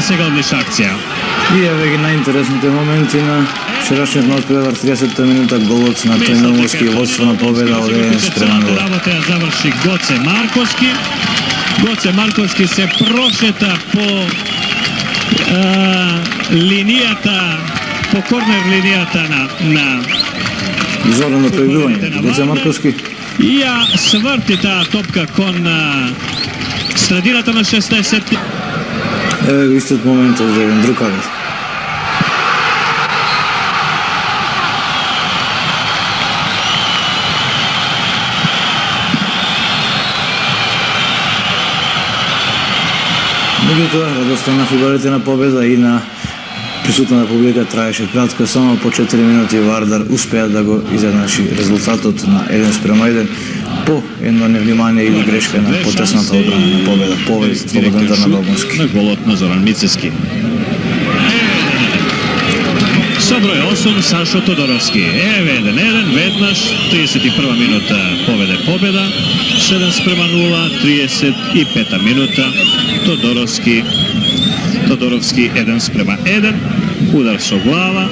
сега одлична акција. И еве ги најинтересните моменти на вчерашниот надпревар, 30-та минута, голот на Тој водство на победа од 1:0. Работа ја заврши Гоце Марковски. Гоце Марковски се прошета по линијата, по корнер линијата на Изорно проигрување. Гоце Марковски и ја сврти таа топка кон средината на 16. Еве го истиот момент од еден Друкавец. Меѓутоа, радоста на фигарите на победа и на присутна публика траеше кратко, само по 4 минути Вардар успеа да го изедначи резултатот на 1:1 по едно невнимание или грешка на потесната одбрана на победа. Повеќе слободен на Бабунски. На голот на Зоран Мицевски. Со број 8 Сашо Тодоровски. Еве 1:1, веднаш 31 минута победа. 7:0, 35 минута Тодоровски 1:1, удар со глава.